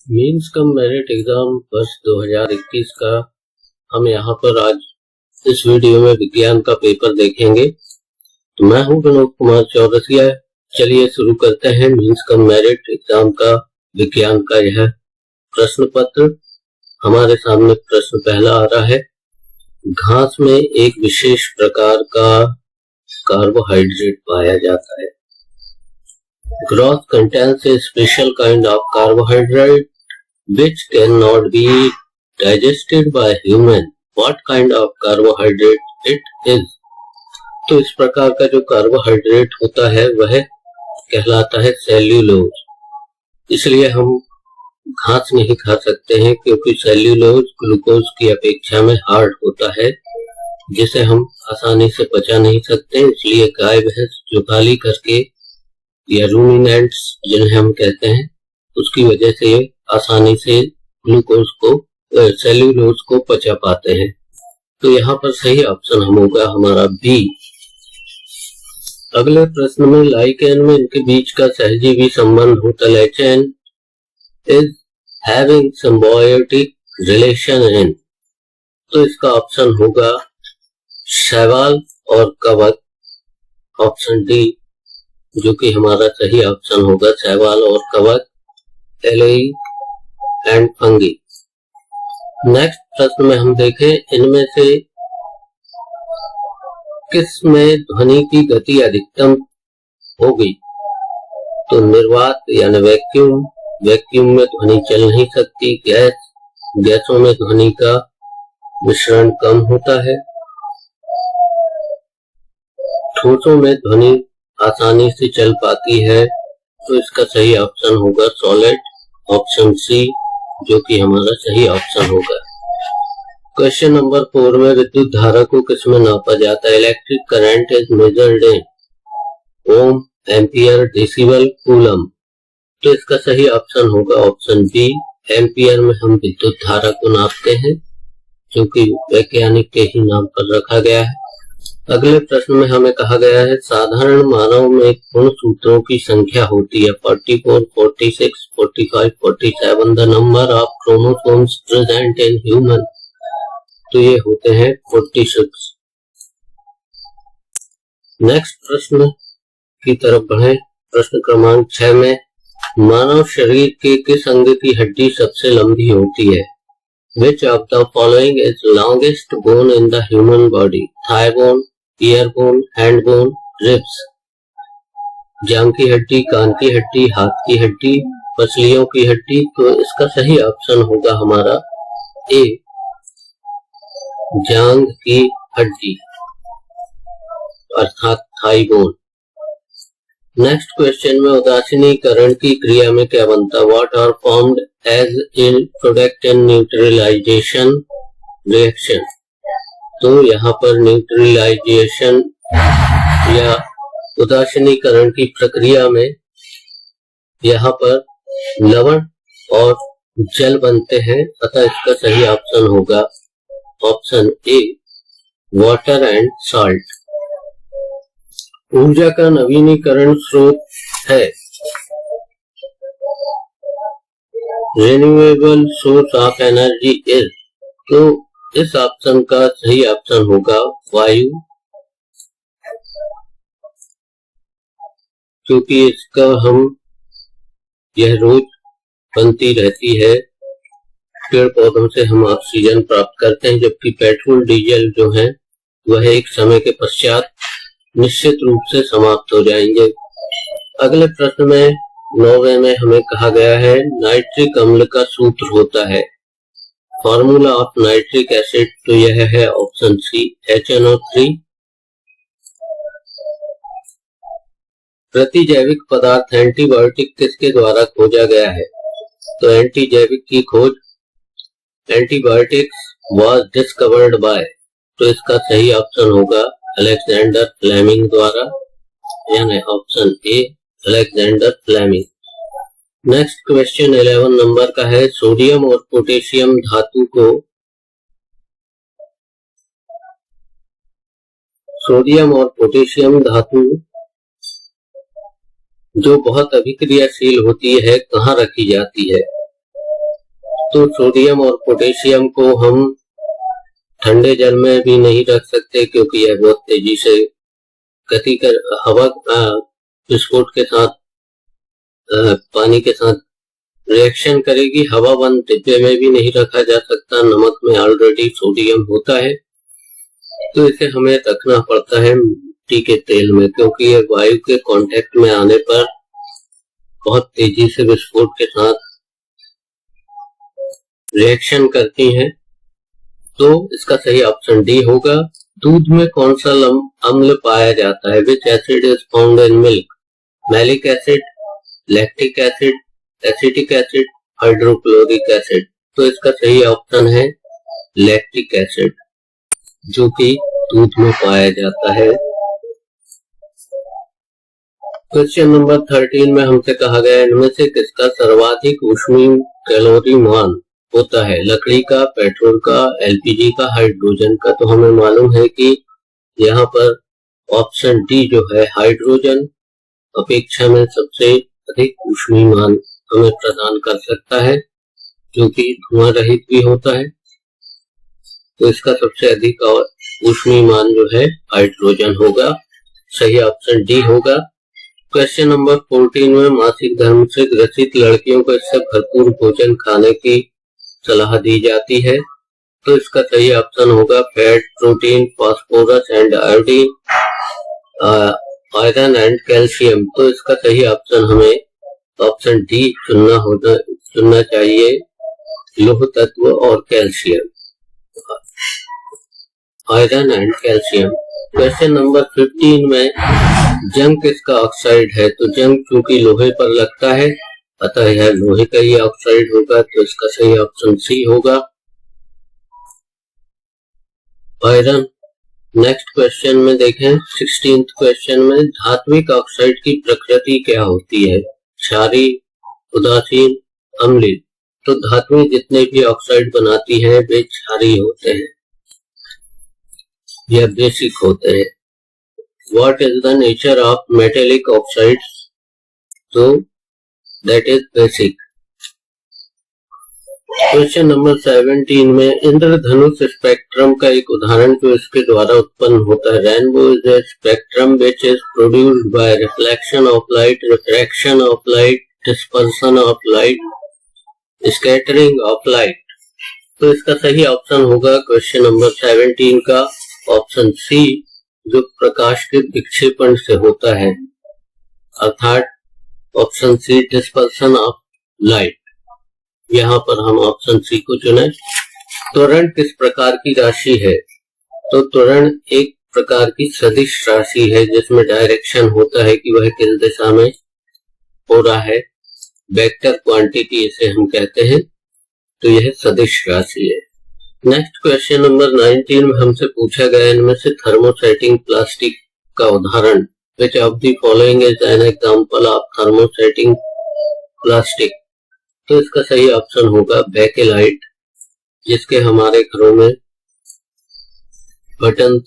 Means cum merit exam वर्ष 2021 का हम यहाँ पर आज इस वीडियो में विज्ञान का पेपर देखेंगे। तो मैं हूँ विनोद कुमार चौरसिया। चलिए शुरू करते हैं मीन्स कम मेरिट एग्जाम का विज्ञान का यह प्रश्न पत्र। हमारे सामने प्रश्न पहला आ रहा है। घास में एक विशेष प्रकार का कार्बोहाइड्रेट पाया जाता है। Grass contains a special kind of carbohydrate which cannot be digested by human. What kind of carbohydrate it is? तो इस प्रकार का जो कार्बोहाइड्रेट होता है वह कहलाता है सेल्यूलोज। इसलिए हम घास नहीं खा सकते हैं क्योंकि सेल्यूलोज ग्लूकोज की अपेक्षा में हार्ड होता है, जिसे हम आसानी से पचा नहीं सकते। इसलिए गाय भैंस जुगाली करके या रूमिनेंट्स जिन्हें हम कहते हैं, उसकी वजह से आसानी से ग्लूकोज को सेल्यूलोज को पचा पाते हैं। तो यहाँ पर सही ऑप्शन हम होगा हमारा बी। अगले प्रश्न में लाइकेन में इनके बीच का सहजीवी संबंध होता है। Chain is having symbiotic relation in, तो इसका ऑप्शन होगा शैवाल और कवक, ऑप्शन डी, जो कि हमारा सही ऑप्शन होगा शैवाल और कवक, एलेई एंड फंगी। नेक्स्ट प्रश्न में हम देखें इनमें से किस में ध्वनि की गति अधिकतम होगी। तो निर्वात यानी वैक्यूम, वैक्यूम में ध्वनि चल नहीं सकती। गैस, गैसों में ध्वनि का मिश्रण कम होता है। ठोसों में ध्वनि आसानी से चल पाती है। तो इसका सही ऑप्शन होगा सॉलिड, ऑप्शन सी, जो कि हमारा सही ऑप्शन होगा। क्वेश्चन नंबर 4 में विद्युत धारा को किसमें नापा जाता है। Electric current is measured in ohm, ampere, decibel, coulomb. तो इसका सही ऑप्शन होगा ऑप्शन बी, एम्पियर में हम विद्युत धारा को नापते हैं, जो कि वैज्ञानिक के ही नाम पर रखा गया है। अगले प्रश्न में हमें कहा गया है साधारण मानव में गुणसूत्रों की संख्या होती है 44, 46, 45, 47। The number of chromosomes present in human, तो ये होते हैं 46। नेक्स्ट प्रश्न की तरफ बढ़े। प्रश्न क्रमांक 6 में मानव शरीर के किस अंग की हड्डी सबसे लंबी होती है। Which of the following is longest bone in the human body? Thigh bone, ear bone, hand bone, ribs। जांघ की हड्डी, कान की हड्डी, हाथ की हड्डी, पसलियों की हड्डी। तो इसका सही ऑप्शन होगा हमारा ए, जांघ की हड्डी अर्थात थाई बोन। नेक्स्ट क्वेश्चन में उदासीनीकरण की क्रिया में क्या बनता है। What are formed as in product in neutralization reaction. तो यहाँ पर न्यूट्रलाइजेशन या उदासीनीकरण की प्रक्रिया में यहाँ पर लवण और जल बनते हैं, अतः इसका सही ऑप्शन होगा option A, water and salt. ऊर्जा का नवीनीकरण स्रोत है renewable source of energy is, तो इस ऑप्शन का सही ऑप्शन होगा वायु, क्योंकि इसका हम यह रोज बनती रहती है। पेड़ पौधों से हम ऑक्सीजन प्राप्त करते हैं, जबकि पेट्रोल डीजल जो है वह एक समय के पश्चात निश्चित रूप से समाप्त हो जाएंगे। अगले प्रश्न में 9वें में हमें कहा गया है नाइट्रिक अम्ल का सूत्र होता है फॉर्मूला ऑफ नाइट्रिक एसिड। तो यह है ऑप्शन सी, HNO3। प्रतिजैविक पदार्थ एंटीबायोटिक किसके द्वारा खोजा गया है। तो एंटीजैविक की खोज एंटीबायोटिक्स वाज डिस्कवर्ड बाय, तो इसका सही ऑप्शन होगा अलेक्जेंडर फ्लेमिंग द्वारा, यानी option A, Alexander Fleming. Next question 11 number का है सोडियम और पोटेशियम धातु को, सोडियम और पोटेशियम धातु जो बहुत अभिक्रियाशील होती है कहाँ रखी जाती है। तो सोडियम और पोटेशियम को हम ठंडे जल में भी नहीं रख सकते, क्योंकि यह बहुत तेजी से गति कर हवा विस्फोट के साथ पानी के साथ रिएक्शन करेगी। हवा बंद डिब्बे में भी नहीं रखा जा सकता, नमक में ऑलरेडी सोडियम होता है, तो इसे हमें रखना पड़ता है मिट्टी के तेल में, क्योंकि ये वायु के कांटेक्ट में आने पर बहुत तेजी से विस्फोट के साथ रिएक्शन करती हैं। तो इसका सही ऑप्शन डी होगा। दूध में कौन सा अम्ल पाया जाता है? विच acid is found in milk? Malic acid, lactic acid, acetic acid, hydrochloric acid. तो इसका सही ऑप्शन है लैक्टिक एसिड, जो कि दूध में पाया जाता है। क्वेश्चन नंबर 13 में हमसे कहा गया इनमें से किसका सर्वाधिक ऊष्मीय कैलोरी मान होता है? लकड़ी का, पेट्रोल का, एलपीजी का, हाइड्रोजन का। तो हमें मालूम है कि यहाँ पर ऑप्शन डी जो है हाइड्रोजन अपेक्षा में सबसे अधिक ऊष्मीय मान हमें प्रदान कर सकता है, जो कि धुआं रहित भी होता है। तो इसका सबसे अधिक ऊष्मीय मान जो है हाइड्रोजन होगा। सही ऑप्शन डी होगा। क्वेश्चन नंबर 14 में मासिक धर्म से ग्रसित लड़कियों को इससे भरपूर भोजन खाने की सलाह दी जाती है। तो इसका सही ऑप्शन होगा fat, protein, phosphorus and iodine, iron and calcium. तो इसका सही ऑप्शन हमें ऑप्शन डी चुनना चाहिए, लौह तत्व और calcium, iron and calcium. Question number 15 में जंग किसका ऑक्साइड है? तो जंग चूंकि लोहे पर लगता है, अतः यह लोहे का ही ऑक्साइड होगा, तो इसका सही ऑप्शन सी होगा, आयरन। नेक्स्ट क्वेश्चन में देखें 16th क्वेश्चन में धात्विक ऑक्साइड की प्रकृति क्या होती है? क्षारीय, उदासीन, अम्लीय। तो धातुएं जितने भी ऑक्साइड बनाती हैं वे क्षारीय होते हैं या बेसिक होते हैं। What is the nature of metallic oxides? So that is basic. Question number 17 में इंद्रधनुष स्पेक्ट्रम का एक उदाहरण जो इसके द्वारा उत्पन्न होता है। Rainbow is a spectrum which is produced by reflection of light, refraction of light, dispersion of light, scattering of light. तो इसका सही ऑप्शन होगा क्वेश्चन नंबर 17 का ऑप्शन सी, जो प्रकाश के विक्षेपण से होता है, अर्थात option C dispersion of light. यहाँ पर हम ऑप्शन सी को चुने। त्वरण किस प्रकार की राशि है? तो त्वरण एक प्रकार की सदिश राशि है जिसमें डायरेक्शन होता है कि वह किस दिशा में हो रहा है, वेक्टर क्वांटिटी इसे हम कहते हैं। तो यह सदिश राशि है। नेक्स्ट क्वेश्चन नंबर 19 में हमसे पूछा गया इनमें से थर्मोसेटिंग प्लास्टिक का उदाहरण, which of the following is an example of thermosetting plastic. तो इसका सही ऑप्शन होगा बेकेलाइट, जिसके हमारे घरों में बटन,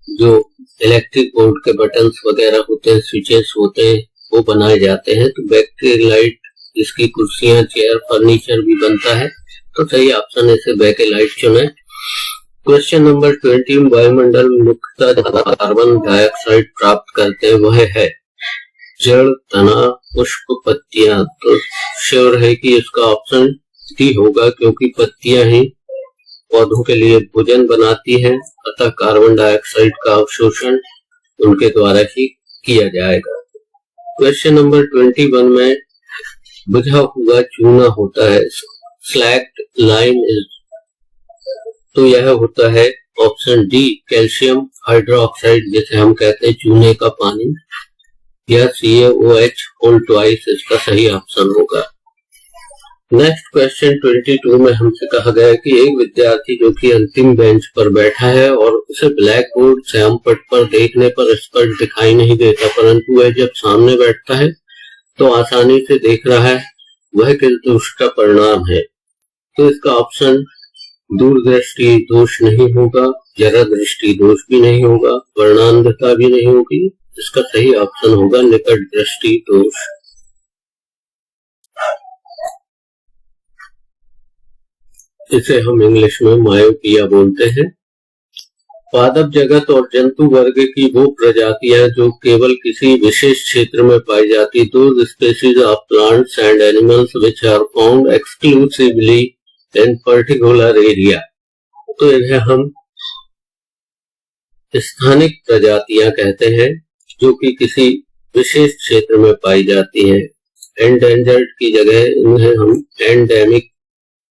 जो इलेक्ट्रिक बोर्ड के बटन्स वगैरह होते हैं, स्विचेस होते हैं, वो बनाए जाते हैं। तो बेकेलाइट, इसकी कुर्सियां, चेयर, फर्नीचर भी बनता है। तो सही ऑप्शन इसे बेकेलाइट चुने। क्वेश्चन नंबर 20 में वायुमंडल में मुख्यतः कार्बन डाइऑक्साइड प्राप्त करते हैं, वह है जड़, तना, पुष्प, पत्तियां। तो श्योर है कि इसका ऑप्शन डी होगा, क्योंकि पत्तियां ही पौधों के लिए भोजन बनाती हैं, अतः कार्बन डाइऑक्साइड का अवशोषण उनके द्वारा ही किया जाएगा। क्वेश्चन नंबर 21 में बुझा हुआ चूना होता है, स्लैक्ड लाइम इज। तो यह होता है ऑप्शन डी कैल्शियम हाइड्रोक्साइड, जिसे हम कहते हैं चूने का पानी, या CaOH होल ट्वाइस इसका सही ऑप्शन होगा। नेक्स्ट क्वेश्चन 22 में हमसे कहा गया है कि एक विद्यार्थी जो कि अंतिम बेंच पर बैठा है और उसे ब्लैक बोर्ड श्याम पट पर देखने पर स्पष्ट दिखाई नहीं देता, परंतु वह जब सामने बैठता है तो आसानी से देख रहा है, वह किस दोष का परिणाम है? तो इसका ऑप्शन दूरदृष्टि दोष नहीं होगा, जरा दृष्टि दोष भी नहीं होगा, वर्णांधता भी नहीं होगी। इसका सही ऑप्शन होगा निकट दृष्टि दोष। इसे हम इंग्लिश में मायोपिया बोलते हैं। पादप जगत और जंतु वर्ग की वो प्रजातियां जो केवल किसी विशेष क्षेत्र में पाई जाती, those species of plants and animals which are found exclusively in particular area, तो इन्हें हम स्थानिक प्रजातियां कहते हैं जो कि किसी विशेष क्षेत्र में पाई जाती हैं। एंडेंजर्ड की जगह इन्हें हम एंडेमिक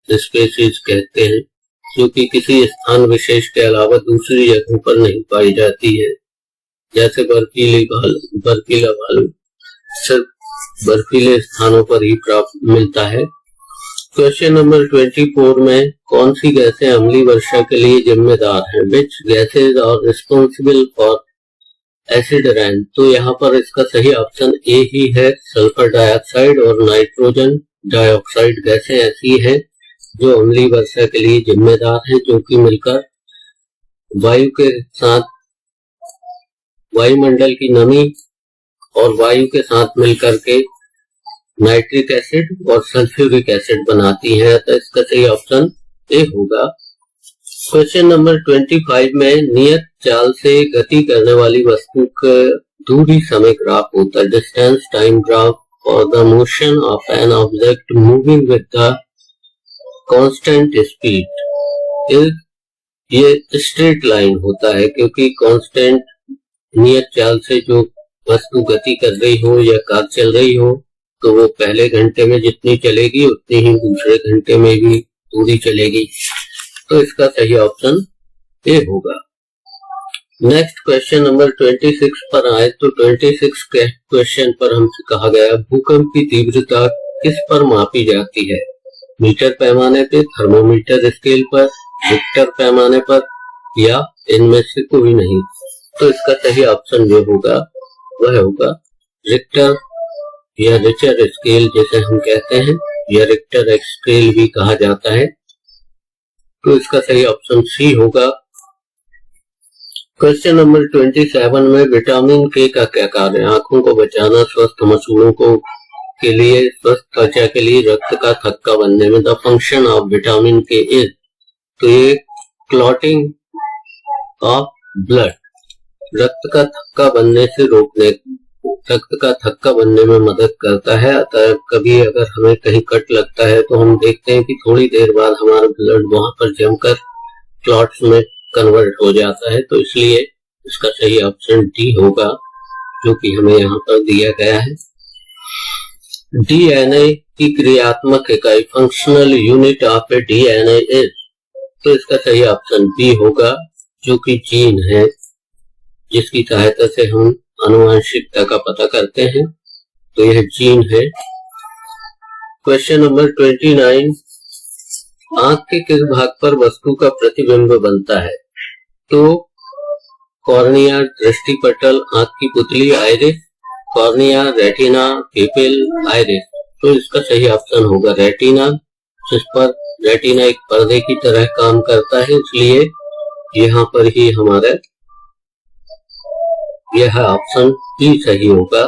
स्पीशीज कहते हैं जो कि किसी स्थान विशेष के अलावा दूसरी जगहों पर नहीं पाई जाती है, जैसे बर्फीला भालू सिर्फ बर्फीले स्थानों पर ही प्राप्त मिलता है। क्वेश्चन नंबर 24 में कौन सी गैसें अम्लीय वर्षा के लिए जिम्मेदार हैं? Which gases are responsible for acid rain? तो यहाँ पर इसका सही ऑप्शन ए ही है। सल्फर डाइऑक्साइड और नाइट्रोजन डाइऑक्साइड गैसें ऐसी हैं जो अम्लीय वर्षा के लिए जिम्मेदार हैं, जो कि मिलकर वायु के साथ वायुमंडल की नमी और वायु के साथ मिलकर के नाइट्रिक एसिड और सल्फ्यूरिक एसिड बनाती है। तो इसका सही ऑप्शन ए होगा। क्वेश्चन नंबर 25 में नियत चाल से गति करने वाली वस्तु का दूरी समय ग्राफ होता है। Distance time graph for the motion of an object moving with the constant speed. ये स्ट्रेट लाइन होता है क्योंकि कांस्टेंट नियत चाल से जो वस्तु गति कर रही हो या कार चल रही हो तो वो पहले घंटे में जितनी चलेगी उतनी ही दूसरे घंटे में भी दूरी चलेगी। तो इसका सही ऑप्शन ए होगा। नेक्स्ट क्वेश्चन नंबर 26 पर आए तो 26 के क्वेश्चन पर हमसे कहा गया भूकंप की तीव्रता किस पर मापी जाती है? मीटर पैमाने पे, थर्मोमीटर स्केल पर, रिक्टर पैमाने पर या इनमें से कोई नहीं। तो इसका सही ऑप्शन जो होगा वह होगा रिक्टर या रिचर स्केल जिसे हम कहते हैं, या रिक्टर स्केल भी कहा जाता है। तो इसका सही ऑप्शन सी होगा। क्वेश्चन नंबर 27 में विटामिन के का क्या कार्य? आंखों को बचाना, स्वस्थ मसूड़ों को के लिए, स्वस्थ त्वचा के लिए, रक्त का थक्का बनने में। द फंक्शन ऑफ विटामिन के इज, तो ये क्लॉटिंग ऑफ ब्लड, रक्त का थक्का बनने से रोकने, रक्त का थक्का बनने में मदद करता है। अतः कभी अगर हमें कहीं कट लगता है तो हम देखते हैं कि थोड़ी देर बाद हमारा ब्लड वहां पर जमकर क्लॉट्स में कन्वर्ट हो जाता है। तो इसलिए इसका सही ऑप्शन डी होगा जो कि हमें यहाँ पर दिया गया है। डीएनए की क्रियात्मक इकाई, functional unit of A DNA is, तो इसका सही ऑप्शन बी होगा जो कि जीन है, जिसकी सहायता से हम आनुवंशिकता का पता करते हैं। तो यह जीन है। क्वेश्चन नंबर 29, आंख के किस भाग पर वस्तु का प्रतिबिंब बनता है? तो कॉर्निया, दृष्टिपटल, आंख की पुतली, आइरिस, कॉर्निया, रेटिना, पिपिल, आइरिस। तो इसका सही ऑप्शन होगा रेटिना, जिस पर रेटिना एक पर्दे की तरह काम करता है, इसलिए यहाँ पर ही हमारा यह ऑप्शन ही सही होगा।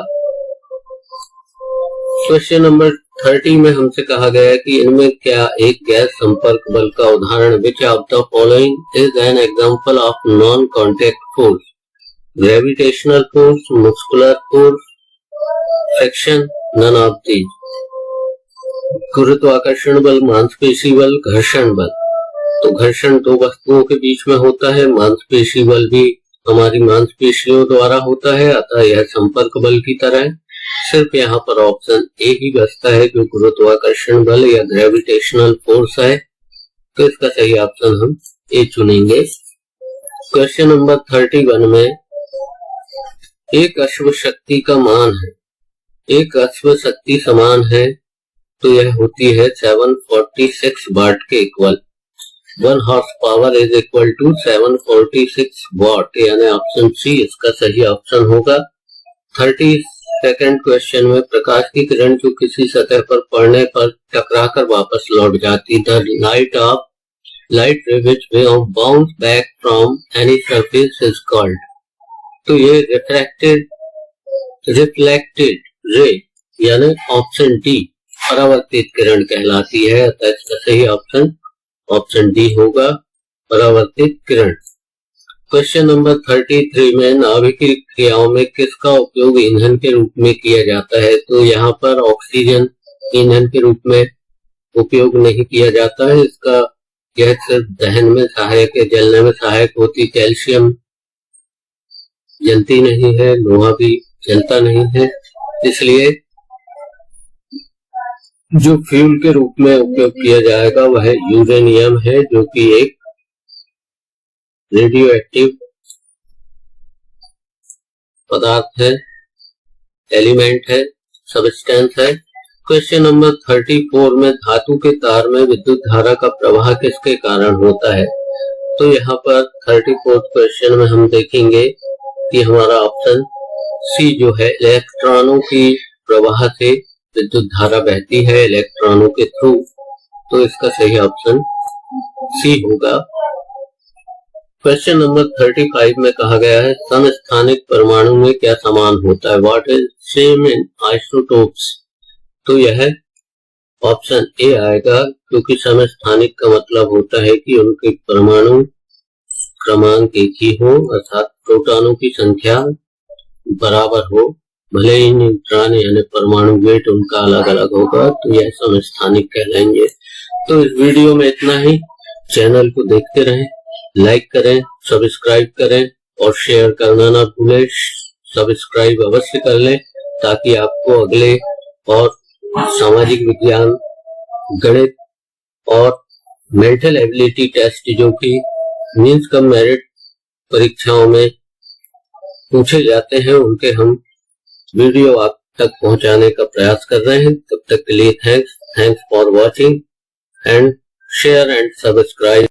क्वेश्चन नंबर 30 में हमसे कहा गया कि इनमें क्या एक गैस संपर्क बल का उदाहरण? Which of the following is an example of non contact force? Gravitational force, muscular force, friction, none of these. गुरुत्वाकर्षण बल, मांसपेशी बल, घर्षण बल। तो घर्षण दो वस्तुओं के बीच में होता है, मांसपेशी बल भी हमारी मांसपेशियों द्वारा होता है, अतः यह संपर्क बल की तरह है। सिर्फ यहाँ पर ऑप्शन ए ही बचता है जो गुरुत्वाकर्षण बल या ग्रेविटेशनल फोर्स है। तो इसका सही ऑप्शन हम ए चुनेंगे। क्वेश्चन नंबर 31 में एक अश्व शक्ति का मान है, एक अश्व शक्ति समान है तो यह होती है 746 वाट के equal. 1 horse power is equal to 746 watt, यानी ऑप्शन सी इसका सही ऑप्शन होगा। 32nd क्वेश्चन में प्रकाश की किरण जो किसी सतह पर पड़ने पर टकराकर वापस लौट जाती, द लाइट रे which bounce back from any surface is called. तो ये रिफ्लेक्टेड रे यानी ऑप्शन डी परावर्तित किरण कहलाती है। अतः इसका सही ऑप्शन ऑप्शन डी होगा परावर्तित किरण। क्वेश्चन नंबर 33 में नाभिकीय क्रियाओं में किसका उपयोग ईंधन के रूप में किया जाता है? तो यहाँ पर ऑक्सीजन ईंधन के रूप में उपयोग नहीं किया जाता है। इसका यह सिर्फ दहन में सहायक है, जलने में सहायक होती। कैल्शियम जलती नहीं है, लोहा भी जलता नहीं है, इसलिए जो फ्यूल के रूप में उपयोग किया जाएगा वह यूरेनियम है, जो कि एक रेडियो एक्टिव पदार्थ है, एलिमेंट है, सब्सटेंस है। क्वेश्चन नंबर 34 में धातु के तार में विद्युत धारा का प्रवाह किसके कारण होता है? तो यहाँ पर 34 क्वेश्चन में हम देखेंगे कि हमारा ऑप्शन सी जो है, इलेक्ट्रॉनों की प्रवाह से विद्युत धारा बहती है इलेक्ट्रॉनों के थ्रू, तो इसका सही ऑप्शन सी होगा। क्वेश्चन नंबर 35 में कहा गया है समस्थानिक परमाणु में क्या समान होता है? What is same in isotopes? तो यह ऑप्शन ए आएगा, क्योंकि समस्थानिक का मतलब होता है कि उनके परमाणु क्रमांक एक ही हो, अर्थात प्रोटॉनों की संख्या बराबर हो, भले ही न्यूट्रॉन यानी परमाणु वेट उनका अलग अलग होगा, तो यह समस्थानिक कहलाएंगे। तो इस वीडियो में इतना ही। चैनल को देखते रहें, लाइक करें, सब्सक्राइब करें और शेयर करना ना भूलें। सब्सक्राइब अवश्य कर लें ताकि आपको अगले और सामाजिक विज्ञान, गणित और मेंटल एबिलिटी टेस्ट जो कि मींस कम मेरिट परीक्षाओं में पूछे जाते हैं, उनके हम वीडियो आप तक पहुंचाने का प्रयास कर रहे हैं। तब तक के लिए thanks for watching and share and subscribe.